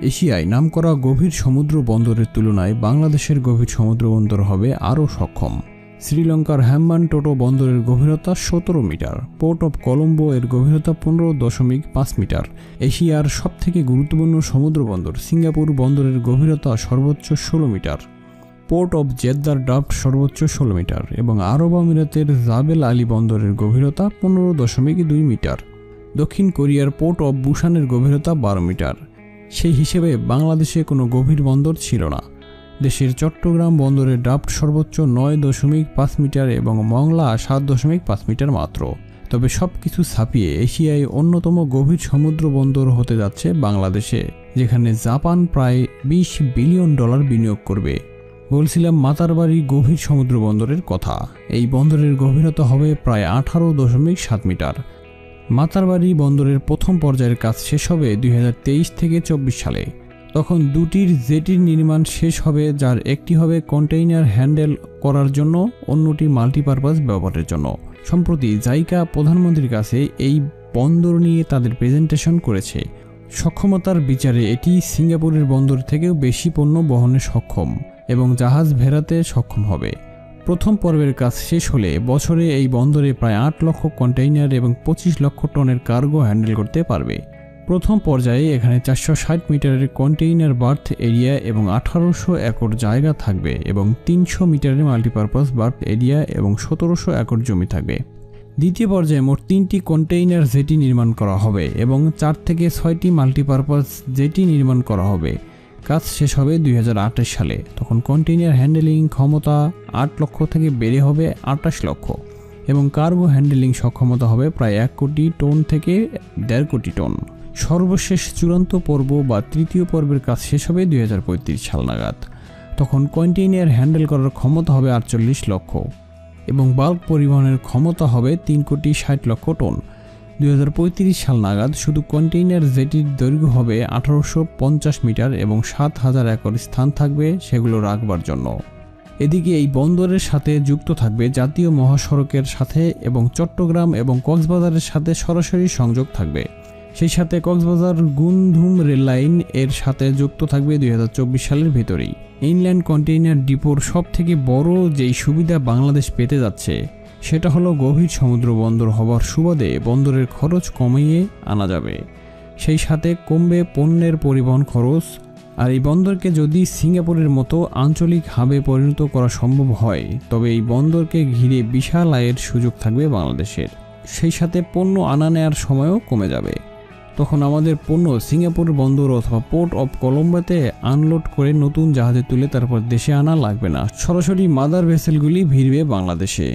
এশিয়ায় নামকরা গভীর সমুদ্র বন্দরের তুলনায় বাংলাদেশের গভীর সমুদ্র বন্দর হবে আরও সক্ষম। শ্রীলঙ্কার হাম্বানটোটো বন্দরের গভীরতা 17 মিটার, পোর্ট অব কলম্বো এর গভীরতা 15.5 মিটার। এশিয়ার সবথেকে গুরুত্বপূর্ণ সমুদ্র বন্দর সিঙ্গাপুর বন্দরের গভীরতা সর্বোচ্চ 16 মিটার। পোর্ট অব জেদ্দার ডাফট সর্বোচ্চ 16 মিটার এবং আরব আমিরাতের জাবেল আলী বন্দরের গভীরতা 15.2 মিটার। দক্ষিণ কোরিয়ার পোর্ট অব বুসানের গভীরতা 12 মিটার। সেই হিসেবে বাংলাদেশে কোনো গভীর বন্দর ছিল না। দেশের চট্টগ্রাম বন্দরের ডাফট সর্বোচ্চ 9.5 মিটার এবং মংলা 7.5 মিটার মাত্র। তবে সব কিছু ছাপিয়ে এশিয়ায় অন্যতম গভীর সমুদ্র বন্দর হতে যাচ্ছে বাংলাদেশে, যেখানে জাপান প্রায় $20 বিলিয়ন বিনিয়োগ করবে। বলছিলাম মাতারবাড়ি গভীর সমুদ্র বন্দরের কথা। এই বন্দরের গভীরতা হবে প্রায় 18.7 মিটার। মাতারবাড়ি বন্দরের প্রথম পর্যায়ের কাজ শেষ হবে 2023 থেকে 24 সালে। তখন দুটির জেটির নির্মাণ শেষ হবে, যার একটি হবে কন্টেইনার হ্যান্ডেল করার জন্য, অন্যটি মাল্টিপারপাস ব্যবহারের জন্য। সম্প্রতি জাইকা প্রধানমন্ত্রীর কাছে এই বন্দর নিয়ে তাদের প্রেজেন্টেশন করেছে। সক্ষমতার বিচারে এটি সিঙ্গাপুরের বন্দর থেকেও বেশি পণ্য বহনে সক্ষম এবং জাহাজ ভেড়াতে সক্ষম হবে। প্রথম পর্বের কাজ শেষ হলে বছরে এই বন্দরে প্রায় 8 লক্ষ কন্টেইনার এবং 25 লক্ষ টনের কার্গো হ্যান্ডেল করতে পারবে। প্রথম পর্যায়ে এখানে 460 মিটারের কন্টেইনার বার্থ এরিয়া এবং 1800 একর জায়গা থাকবে এবং 300 মিটারের মাল্টিপারপাস বার্থ এরিয়া এবং 1700 একর জমি থাকবে। দ্বিতীয় পর্যায়ে মোট 3টি কন্টেইনার জেটি নির্মাণ করা হবে এবং 4 থেকে 6টি মাল্টিপারপাস জেটি নির্মাণ করা হবে। কাজ শেষ হবে 2028 সালে। তখন কন্টেইনার হ্যান্ডেলিং ক্ষমতা 8 লক্ষ থেকে বেড়ে হবে 28 লক্ষ এবং কার্গো হ্যান্ডেলিং সক্ষমতা হবে প্রায় 1 কোটি টন থেকে 1.5 কোটি টন। সর্বশেষ চূড়ান্ত পর্ব বা তৃতীয় পর্বের কাজ শেষ হবে 2035 সাল নাগাদ। তখন কন্টেইনার হ্যান্ডেল করার ক্ষমতা হবে 48 লক্ষ এবং বাল্ক পরিবহনের ক্ষমতা হবে 3 কোটি 60 লক্ষ টন। 2035 সাল নাগাদ শুধু কন্টেইনার জেটির দৈর্ঘ্য হবে 1850 মিটার এবং 7000 একর স্থান থাকবে সেগুলো রাখবার জন্য। এদিকে এই বন্দরের সাথে যুক্ত থাকবে জাতীয় মহাসড়কের সাথে এবং চট্টগ্রাম এবং কক্সবাজারের সাথে সরাসরি সংযোগ থাকবে। সেই সাথে কক্সবাজার গুনধুম রেললাইন এর সাথে যুক্ত থাকবে 2024 সালের ভেতরেই। ইনল্যান্ড কন্টেইনার ডিপোর সব থেকে বড় যেই সুবিধা বাংলাদেশ পেতে যাচ্ছে সেটা হলো গভীর সমুদ্র বন্দর হওয়ার সুবাদে বন্দরের খরচ কমিয়ে আনা যাবে। সেই সাথে কমবে পণ্যের পরিবহন খরচ। আর এই বন্দরকে যদি সিঙ্গাপুরের মতো আঞ্চলিক হাবে পরিণত করা সম্ভব হয় তবে এই বন্দরকে ঘিরে বিশাল আয়ের সুযোগ থাকবে বাংলাদেশের। সেই সাথে পণ্য আনা নেওয়ার সময়ও কমে যাবে। তখন আমাদের পণ্য সিঙ্গাপুর বন্দর অথবা পোর্ট অব কলম্বোতে আনলোড করে নতুন জাহাজে তুলে তারপর দেশে আনা লাগবে না। সরাসরি মাদার ভেসেলগুলি ভিড়বে বাংলাদেশে।